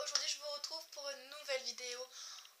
aujourd'hui je vous retrouve pour une nouvelle vidéo.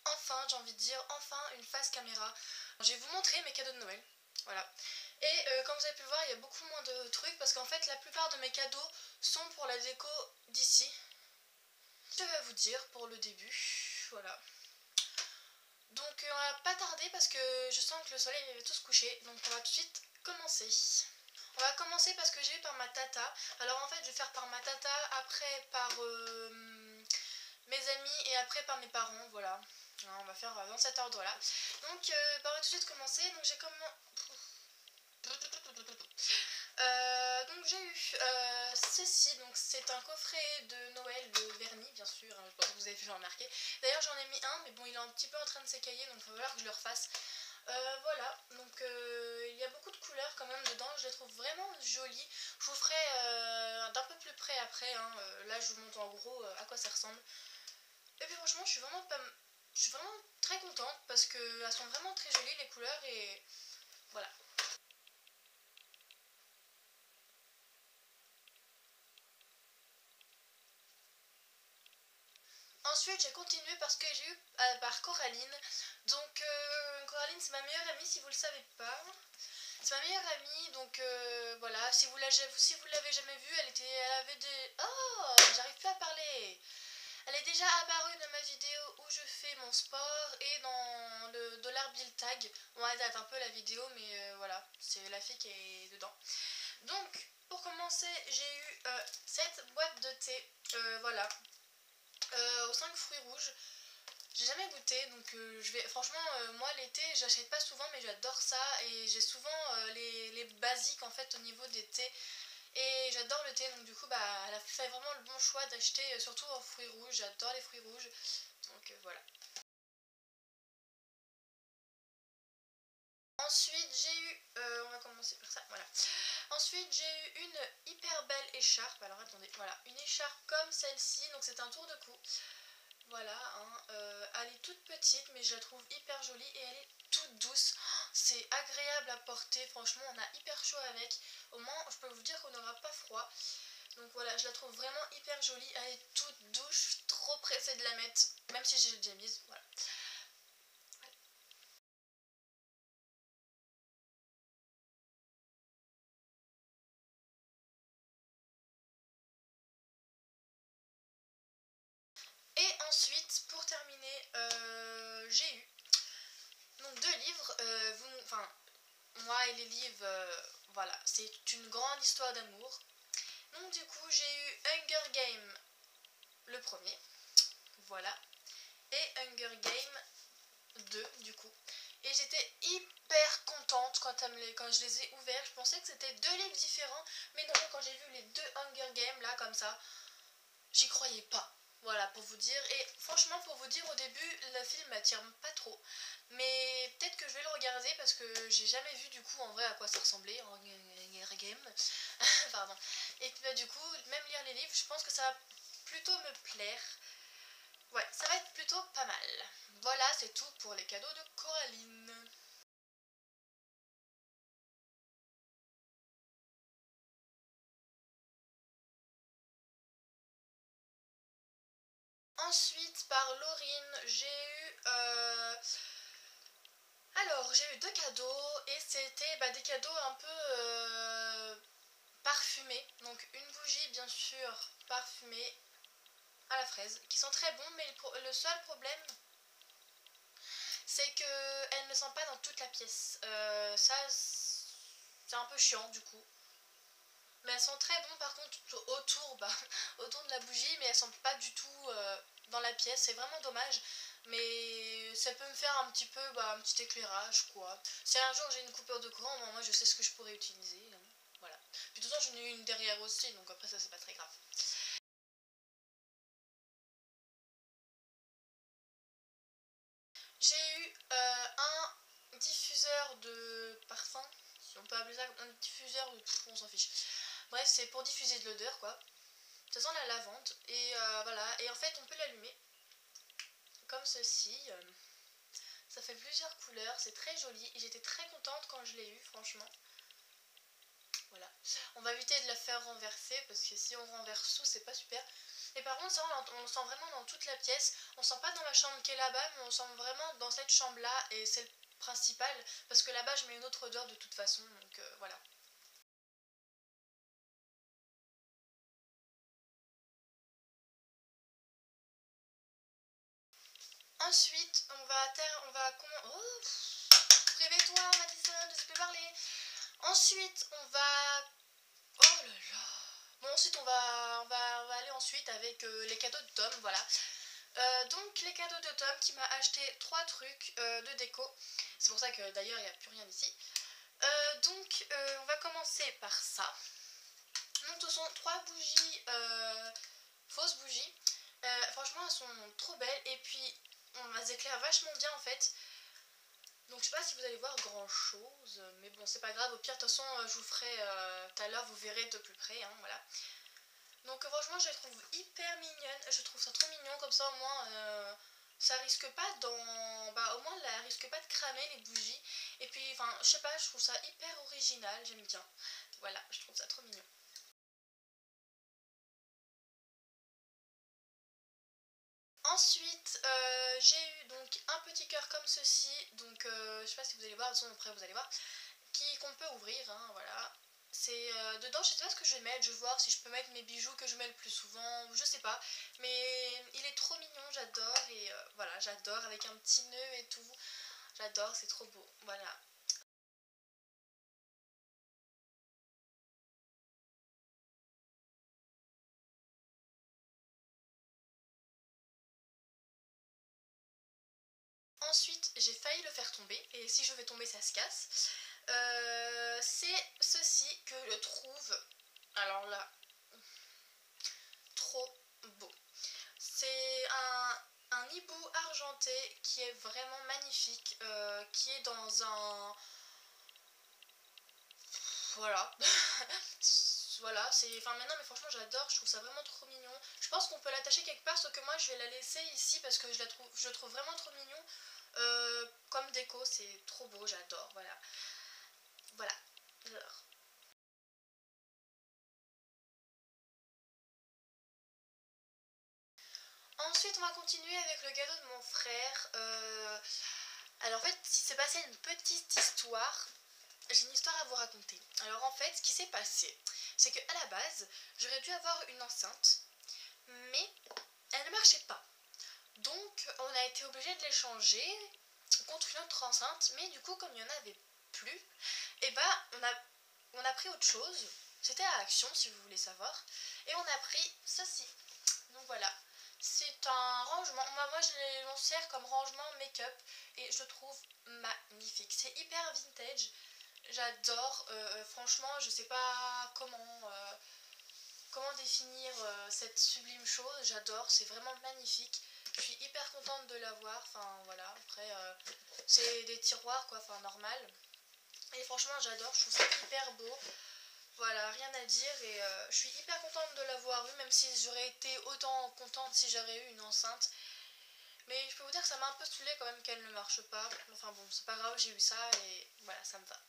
Enfin, j'ai envie de dire, enfin une face caméra. Je vais vous montrer mes cadeaux de Noël, voilà. Et comme vous avez pu le voir, il y a beaucoup moins de trucs parce qu'en fait la plupart de mes cadeaux sont pour la déco d'ici. Je vais vous dire pour le début, voilà. Donc on va pas tarder parce que je sens que le soleil va tous se coucher, donc on va tout de suite commencer. On va commencer parce que j'ai eu par ma tata. Alors en fait je vais faire par ma tata, après par mes amis et après par mes parents, voilà. Alors, on va faire dans cet ordre là. Donc on va tout de suite commencer. Donc j'ai commencé. Donc j'ai eu ceci, donc c'est un coffret de Noël de vernis bien sûr, hein, je pense que vous avez pu le remarquer. D'ailleurs j'en ai mis un mais bon il est un petit peu en train de s'écailler donc il va falloir que je le refasse. Voilà, donc il y a beaucoup de couleurs quand même dedans, je les trouve vraiment jolies. Je vous ferai d'un peu plus près après, hein. Là je vous montre en gros à quoi ça ressemble. Et puis franchement je suis vraiment très contente parce qu'elles sont vraiment très jolies les couleurs et voilà. Ensuite j'ai continué parce que j'ai eu par Coraline. Donc Coraline c'est ma meilleure amie si vous le savez pas. C'est ma meilleure amie, donc voilà, si vous l'avez jamais vue, elle avait des... Oh, j'arrive plus à parler. Elle est déjà apparue dans ma vidéo où je fais mon sport et dans le Dollar Bill Tag. Bon, elle date un peu la vidéo, mais voilà, c'est la fille qui est dedans. Donc, pour commencer, j'ai eu cette boîte de thé, voilà, aux 5 fruits rouges. J'ai jamais goûté, donc franchement moi l'été j'achète pas souvent mais j'adore ça et j'ai souvent les basiques en fait au niveau des thés et j'adore le thé, donc du coup bah elle a fait vraiment le bon choix d'acheter surtout en fruits rouges, j'adore les fruits rouges, donc voilà. Ensuite j'ai eu, on va commencer par ça, voilà. Ensuite j'ai eu une hyper belle écharpe, alors attendez, voilà, une écharpe comme celle-ci, donc c'est un tour de cou. Voilà, hein, elle est toute petite mais je la trouve hyper jolie et elle est toute douce. Oh, c'est agréable à porter, franchement on a hyper chaud avec. Au moins je peux vous dire qu'on n'aura pas froid. Donc voilà, je la trouve vraiment hyper jolie, elle est toute douce, je suis trop pressée de la mettre, même si j'ai déjà mise, voilà. Et ensuite, pour terminer, j'ai eu donc 2 livres, enfin moi et les livres, voilà, c'est une grande histoire d'amour. Donc du coup j'ai eu Hunger Games le premier, voilà, et Hunger Games 2 du coup. Et j'étais hyper contente quand je les ai ouverts. Je pensais que c'était 2 livres différents, mais non, quand j'ai vu les 2 Hunger Games là comme ça, j'y croyais pas. Voilà pour vous dire. Et franchement pour vous dire, au début le film m'attire pas trop, mais peut-être que je vais le regarder parce que j'ai jamais vu du coup en vrai à quoi ça ressemblait en Hunger Games. Pardon. Et puis bah, du coup même lire les livres, je pense que ça va plutôt me plaire. Ouais, ça va être plutôt pas mal. Voilà, c'est tout pour les cadeaux de Coraline. Ensuite, par Laurine, j'ai eu... Alors, j'ai eu 2 cadeaux et c'était des cadeaux un peu parfumés. Donc une bougie, bien sûr, parfumée à la fraise, qui sont très bons, mais le seul problème, c'est qu'elles ne sentent pas dans toute la pièce. Ça, c'est un peu chiant du coup. Mais elles sont très bonnes par contre autour, autour de la bougie, mais elles sont pas du tout dans la pièce, c'est vraiment dommage. Mais ça peut me faire un petit peu un petit éclairage quoi. Si un jour j'ai une coupure de courant, moi je sais ce que je pourrais utiliser, hein. Voilà. Puis de toute façon j'en ai eu une derrière aussi, donc après ça c'est pas très grave. J'ai eu un diffuseur de parfum, si on peut appeler ça un diffuseur de... on s'en fiche. Bref, c'est pour diffuser de l'odeur quoi. Ça sent la lavande et voilà, et en fait on peut l'allumer comme ceci. Ça fait plusieurs couleurs, c'est très joli et j'étais très contente quand je l'ai eu franchement. voilà. On va éviter de la faire renverser parce que si on renverse tout, c'est pas super. Et par contre, ça, on le sent vraiment dans toute la pièce. On sent pas dans la chambre qui est là-bas, mais on sent vraiment dans cette chambre-là et c'est le principal parce que là-bas, je mets une autre odeur de toute façon, donc voilà. Ensuite, oh, réveille-toi, Madison, je sais plus parler. Ensuite, on va... Oh là là. Bon, ensuite, on va aller ensuite avec les cadeaux de Tom, voilà. Donc, les cadeaux de Tom qui m'a acheté 3 trucs de déco. C'est pour ça que d'ailleurs, il n'y a plus rien ici. Donc, on va commencer par ça. Donc, ce sont 3 bougies, fausses bougies. Franchement, elles sont trop belles et puis elles éclairent vachement bien en fait. Donc je sais pas si vous allez voir grand chose, mais bon c'est pas grave, au pire de toute façon je vous ferai tout à l'heure, vous verrez de plus près, hein, voilà. Donc franchement je les trouve hyper mignonnes, je trouve ça trop mignon, comme ça au moins ça risque pas au moins elle risque pas de cramer les bougies. Et puis enfin je sais pas, je trouve ça hyper original, j'aime bien. Voilà, je trouve ça trop mignon. Ensuite, j'ai eu donc un petit cœur comme ceci, donc je sais pas si vous allez voir, de toute façon après vous allez voir, qu'on peut ouvrir, hein, voilà. C'est dedans, je sais pas ce que je vais mettre, je vais voir si je peux mettre mes bijoux que je mets le plus souvent, je sais pas. Mais il est trop mignon, j'adore et voilà, j'adore avec un petit nœud et tout. J'adore, c'est trop beau, voilà. Ensuite, j'ai failli le faire tomber et si je fais tomber, ça se casse. C'est ceci que je trouve, alors là, trop beau. C'est un hibou argenté qui est vraiment magnifique, qui est dans un... Voilà. Voilà, c'est... Enfin maintenant, mais franchement j'adore, je trouve ça vraiment trop mignon. Je pense qu'on peut l'attacher quelque part, sauf que moi je vais la laisser ici parce que je le trouve vraiment trop mignon. Comme déco, c'est trop beau, j'adore, voilà. Voilà, j'adore. Ensuite, on va continuer avec le cadeau de mon frère. Alors en fait, il s'est passé une petite histoire. J'ai une histoire à vous raconter. Alors en fait, ce qui s'est passé, c'est qu'à la base, j'aurais dû avoir une enceinte, mais elle ne marchait pas. Donc on a été obligé de l'échanger contre une autre enceinte, mais du coup comme il n'y en avait plus, et bah on a pris autre chose. C'était à Action si vous voulez savoir. Et on a pris ceci. Donc voilà. C'est un rangement. Moi je m'en sers comme rangement make-up et je trouve magnifique. C'est hyper vintage. J'adore, franchement, je sais pas comment définir cette sublime chose. J'adore, c'est vraiment magnifique. Je suis hyper contente de l'avoir. Enfin voilà, après c'est des tiroirs quoi, enfin normal. Et franchement, j'adore, je trouve ça hyper beau. Voilà, rien à dire et je suis hyper contente de l'avoir eu, même si j'aurais été autant contente si j'aurais eu une enceinte. Mais je peux vous dire que ça m'a un peu saoulée quand même qu'elle ne marche pas. Enfin bon, c'est pas grave, j'ai eu ça et voilà, ça me va.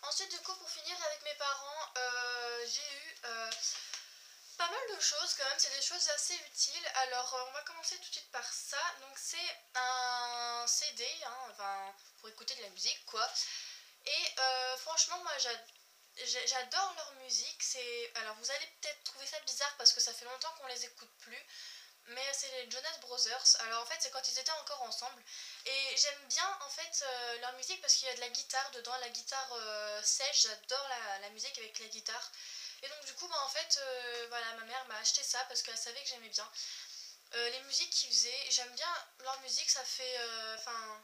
Ensuite, du coup, pour finir avec mes parents, j'ai eu pas mal de choses quand même, c'est des choses assez utiles. Alors, on va commencer tout de suite par ça. Donc, c'est un CD, hein, enfin, pour écouter de la musique, quoi. Et franchement, moi, j'adore leur musique. Alors, vous allez peut-être trouver ça bizarre parce que ça fait longtemps qu'on les écoute plus. Mais c'est les Jonas Brothers. Alors en fait c'est quand ils étaient encore ensemble. Et j'aime bien en fait leur musique parce qu'il y a de la guitare dedans, la guitare sèche, j'adore la musique avec la guitare. Et donc du coup bah en fait voilà, ma mère m'a acheté ça parce qu'elle savait que j'aimais bien. Les musiques qu'ils faisaient, j'aime bien leur musique, ça fait enfin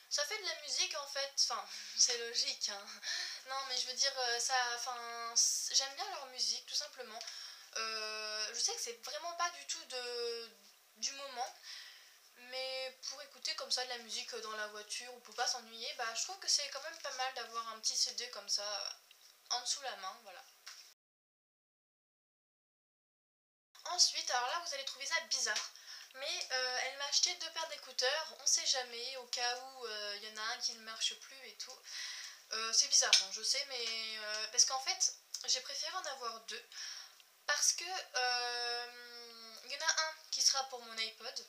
ça fait de la musique en fait, enfin c'est logique hein. Non mais je veux dire ça, enfin j'aime bien leur musique tout simplement. Je sais que c'est vraiment pas du tout du moment, mais pour écouter comme ça de la musique dans la voiture ou pour pas s'ennuyer, bah je trouve que c'est quand même pas mal d'avoir un petit CD comme ça en dessous la main, voilà. Ensuite, alors là vous allez trouver ça bizarre, mais elle m'a acheté 2 paires d'écouteurs, on sait jamais, au cas où il y en a un qui ne marche plus et tout. C'est bizarre, hein, je sais, mais parce qu'en fait j'ai préféré en avoir 2 parce que il y en a un qui sera pour mon iPod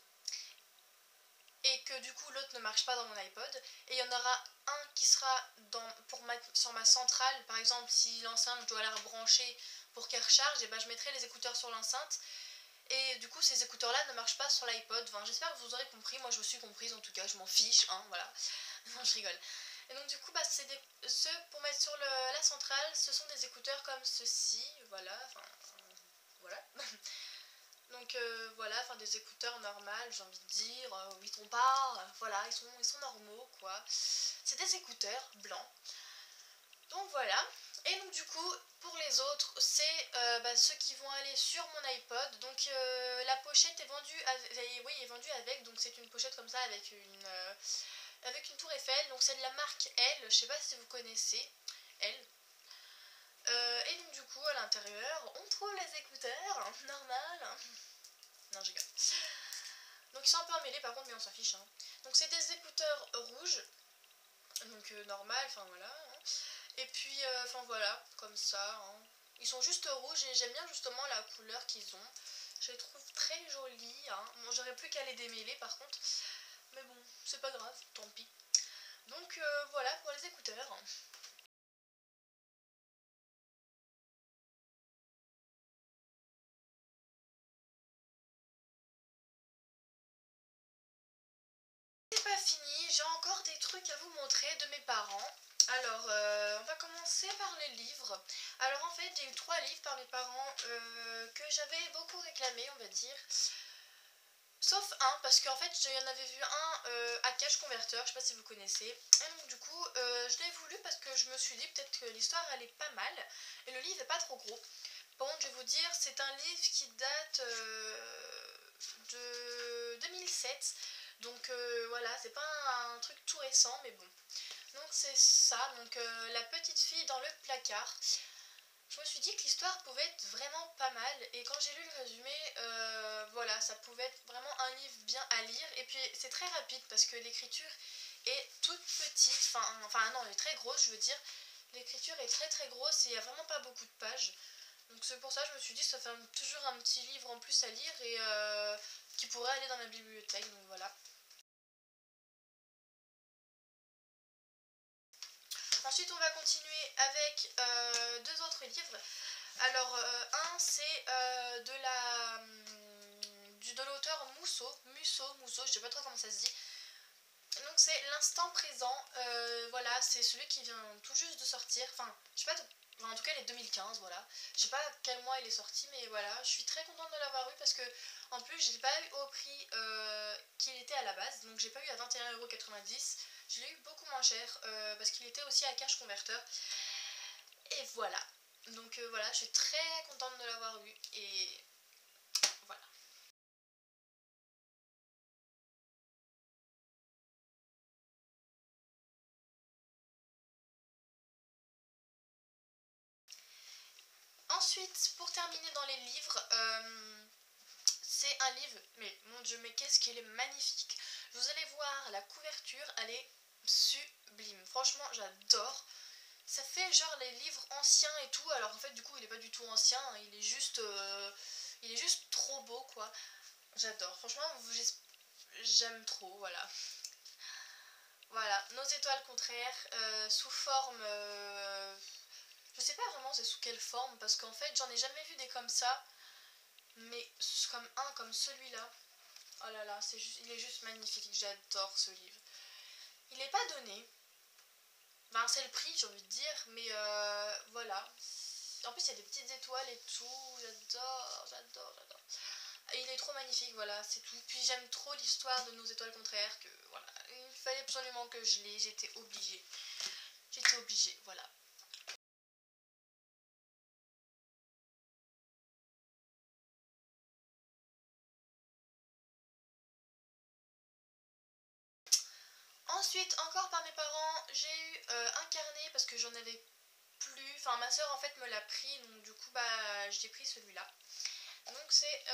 et que du coup l'autre ne marche pas dans mon iPod, et il y en aura un qui sera sur ma centrale. Par exemple, si l'enceinte je dois la rebrancher pour qu'elle recharge, et ben je mettrai les écouteurs sur l'enceinte, et du coup ces écouteurs là ne marchent pas sur l'iPod. Enfin, j'espère que vous aurez compris, moi je me suis comprise en tout cas, je m'en fiche, hein, voilà. Non, je rigole. Et donc du coup bah, ceux pour mettre sur la centrale, ce sont des écouteurs comme ceci, voilà, enfin voilà. Donc voilà, enfin des écouteurs normales, j'ai envie de dire, ils sont pas, voilà, ils sont normaux quoi. C'est des écouteurs blancs. Donc voilà. Et donc du coup, pour les autres, c'est bah, ceux qui vont aller sur mon iPod. Donc la pochette est vendue, oui, est vendue avec. Donc c'est une pochette comme ça avec une tour Eiffel. Donc c'est de la marque L. Je sais pas si vous connaissez L. Et donc du coup, à l'intérieur, on trouve les écouteurs, hein, normal. Non, je rigole. Donc ils sont un peu emmêlés par contre, mais on s'en fiche. Hein. Donc c'est des écouteurs rouges, donc normal, enfin voilà. Hein. Et puis, enfin voilà, comme ça. Hein. Ils sont juste rouges et j'aime bien justement la couleur qu'ils ont. Je les trouve très jolies. Hein. Bon, j'aurais plus qu'à les démêler par contre. Mais bon, c'est pas grave, tant pis. Donc voilà pour les écouteurs. C'est pas fini, j'ai encore des trucs à vous montrer de mes parents. Alors, on va commencer par les livres. Alors en fait, j'ai eu 3 livres par mes parents que j'avais beaucoup réclamé, on va dire. Sauf un, parce qu'en fait, j'en avais vu un à Cache Converter, je sais pas si vous connaissez. Et donc du coup, je l'ai voulu parce que je me suis dit peut-être que l'histoire elle est pas mal. Et le livre est pas trop gros. Par contre, je vais vous dire, c'est un livre qui date de 2007. Donc voilà, c'est pas un truc tout récent, mais bon. Donc c'est ça, donc la petite fille dans le placard. Je me suis dit que l'histoire pouvait être vraiment pas mal, et quand j'ai lu le résumé, voilà, ça pouvait être vraiment un livre bien à lire. Et puis c'est très rapide parce que l'écriture est toute petite, enfin non, elle est très grosse, je veux dire. L'écriture est très très grosse et il n'y a vraiment pas beaucoup de pages. Donc c'est pour ça que je me suis dit que ça fait toujours un petit livre en plus à lire et qui pourrait aller dans ma bibliothèque, donc voilà. Ensuite, on va continuer avec 2 autres livres. Alors, un, c'est de l'auteur Musso, je sais pas trop comment ça se dit. Donc, c'est l'instant présent. Voilà, c'est celui qui vient tout juste de sortir. Enfin, je sais pas, en tout cas, il est 2015, voilà. Je sais pas quel mois il est sorti, mais voilà, je suis très contente de l'avoir eu parce que, en plus, je l'ai pas eu au prix qu'il était à la base. Donc, j'ai pas eu à 21,90 €. Je l'ai eu beaucoup moins cher parce qu'il était aussi à Cash Converter. Et voilà. Donc voilà, je suis très contente de l'avoir eu. Et voilà. Ensuite, pour terminer dans les livres, c'est un livre, mais mon dieu, mais qu'est-ce qu'il est magnifique. Vous allez voir la couverture, elle est sublime. Franchement, j'adore. Ça fait genre les livres anciens et tout, alors en fait du coup il est pas du tout ancien, hein, il est juste trop beau quoi. J'adore, franchement j'aime trop, voilà. Voilà, nos étoiles contraires, sous forme, je sais pas vraiment c'est sous quelle forme, parce qu'en fait j'en ai jamais vu des comme ça, mais comme comme celui-là. Oh là là, il est juste magnifique, j'adore ce livre. Il est pas donné, ben, c'est le prix, j'ai envie de dire, mais voilà. En plus, il y a des petites étoiles et tout. J'adore. Et il est trop magnifique, voilà, c'est tout. Puis j'aime trop l'histoire de nos étoiles contraires, que voilà. Il fallait absolument que je l'ai, j'étais obligée. J'étais obligée, voilà. Ensuite, encore par mes parents, j'ai eu un carnet parce que j'en avais plus. Enfin, ma soeur en fait me l'a pris, donc du coup, bah, j'ai pris celui-là. Donc c'est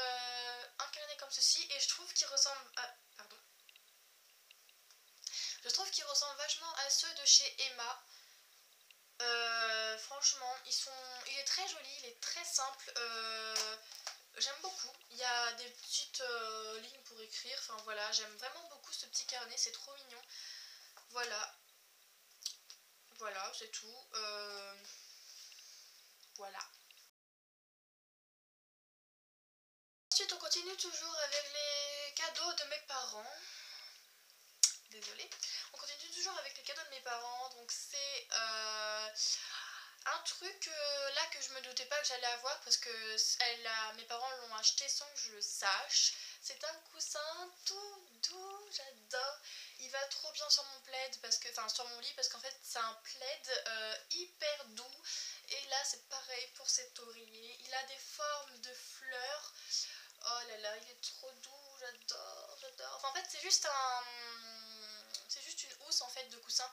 un carnet comme ceci et je trouve qu'il ressemble à... Pardon. Je trouve qu'il ressemble vachement à ceux de chez Emma. Franchement, il est très joli, il est très simple. J'aime beaucoup. Il y a des petites lignes pour écrire. Enfin voilà, j'aime vraiment beaucoup ce petit carnet, c'est trop mignon. Voilà. Voilà, c'est tout. Voilà. Ensuite, on continue toujours avec les cadeaux de mes parents. Désolée. On continue toujours avec les cadeaux de mes parents. Donc c'est un truc là que je me doutais pas que j'allais avoir parce que mes parents l'ont acheté sans que je le sache. C'est un coussin tout doux, j'adore. Il va trop bien sur mon plaid parce que, enfin sur mon lit parce qu'en fait c'est un plaid hyper doux. Et là c'est pareil pour cet oreiller. Il a des formes de fleurs. Oh là là, il est trop doux, j'adore, j'adore. Enfin en fait c'est juste une housse en fait de coussin.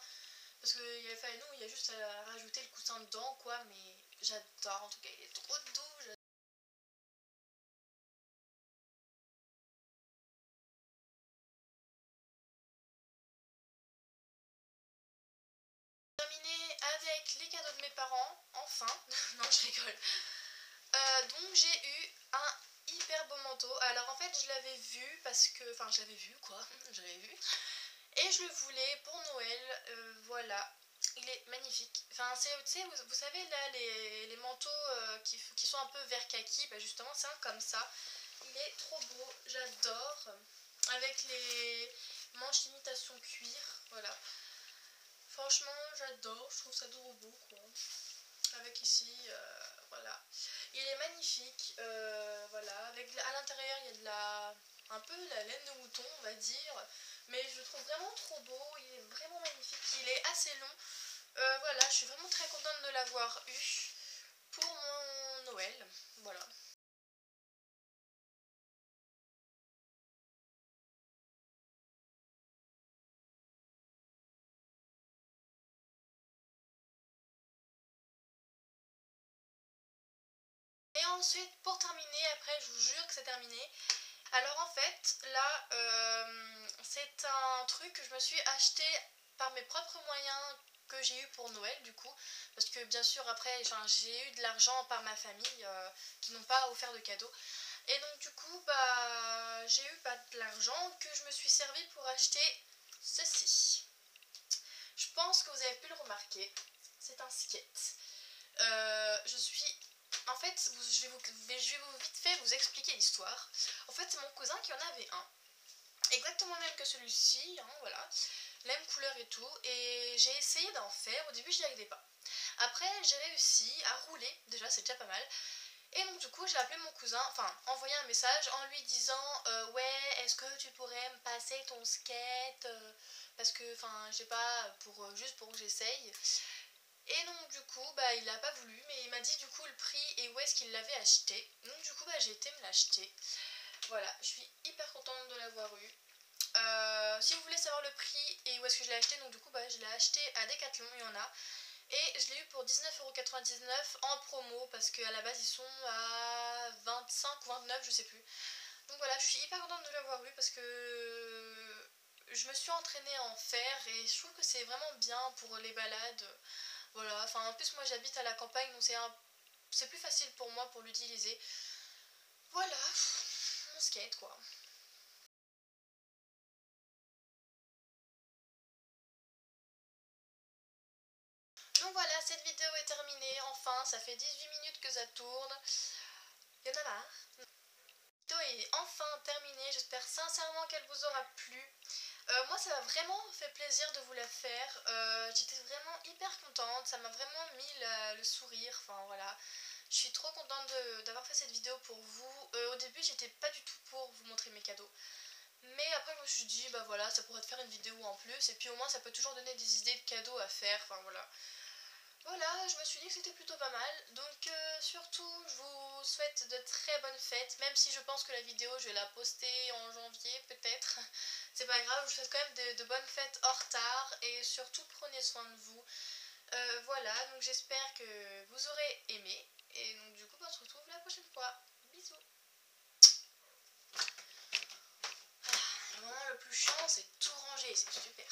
Parce qu'il a fallu nous, il y a juste à rajouter le coussin dedans quoi, mais j'adore, en tout cas il est trop doux. Terminé avec les cadeaux de mes parents, enfin, non je rigole. Donc j'ai eu un hyper beau manteau. Alors en fait je l'avais vu parce que, enfin je l'avais vu quoi, je l'avais vu. Et je le voulais pour Noël, voilà. Il est magnifique. Enfin, vous savez là, les manteaux qui sont un peu vert kaki, bah justement c'est un comme ça. Il est trop beau, j'adore. Avec les manches imitation cuir, voilà. Franchement, j'adore, je trouve ça trop beau quoi. Avec ici, voilà. Il est magnifique, voilà. À l'intérieur, il y a un peu la laine de mouton, on va dire. Mais je le trouve vraiment trop beau, il est vraiment magnifique. Il est assez long. Voilà, je suis vraiment très contente de l'avoir eu pour mon Noël. Voilà. Et ensuite, pour terminer, après je vous jure que c'est terminé. Alors en fait, là, c'est un truc que je me suis acheté par mes propres moyens que j'ai eu pour Noël du coup. Parce que bien sûr après, j'ai eu de l'argent par ma famille qui n'ont pas offert de cadeaux. Et donc du coup, bah, j'ai eu pas de l'argent que je me suis servi pour acheter ceci. Je pense que vous avez pu le remarquer, c'est un skate. Je suis... En fait, je vais vous vite fait vous expliquer l'histoire. En fait, c'est mon cousin qui en avait un. Exactement le même que celui-ci, hein, voilà. Même couleur et tout. Et j'ai essayé d'en faire. Au début, je n'y arrivais pas. Après, j'ai réussi à rouler. Déjà, c'est déjà pas mal. Et donc, du coup, j'ai appelé mon cousin, enfin, envoyé un message en lui disant ouais, est-ce que tu pourrais me passer ton skate parce que, enfin, je sais pas, juste pour que j'essaye. Et donc du coup bah il a pas voulu mais il m'a dit du coup le prix et où est-ce qu'il l'avait acheté. Donc du coup bah j'ai été me l'acheter. Voilà, je suis hyper contente de l'avoir eu. Si vous voulez savoir le prix et où est-ce que je l'ai acheté, donc du coup bah je l'ai acheté à Decathlon, il y en a. Et je l'ai eu pour 19,99€ en promo parce qu'à la base ils sont à 25 ou 29 je sais plus. Donc voilà, je suis hyper contente de l'avoir eu parce que je me suis entraînée à en faire et je trouve que c'est vraiment bien pour les balades. Voilà, enfin en plus moi j'habite à la campagne donc c'est plus facile pour moi pour l'utiliser. Voilà, mon skate quoi. Donc voilà, cette vidéo est terminée, enfin ça fait 18 minutes que ça tourne. Y'en a marre. La vidéo est enfin terminée, j'espère sincèrement qu'elle vous aura plu. Moi ça m'a vraiment fait plaisir de vous la faire, j'étais vraiment hyper contente, ça m'a vraiment mis le sourire, enfin voilà. Je suis trop contente d'avoir fait cette vidéo pour vous. Au début j'étais pas du tout pour vous montrer mes cadeaux. Mais après je me suis dit bah voilà ça pourrait te faire une vidéo en plus et puis au moins ça peut toujours donner des idées de cadeaux à faire, enfin voilà. Voilà, je me suis dit que c'était plutôt pas mal. Donc surtout, je vous souhaite de très bonnes fêtes. Même si je pense que la vidéo, je vais la poster en janvier peut-être. C'est pas grave, je vous souhaite quand même de bonnes fêtes en retard. Et surtout, prenez soin de vous. Voilà, donc j'espère que vous aurez aimé. Et donc du coup, on se retrouve la prochaine fois. Bisous. c'est tout rangé, c'est super.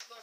Bon,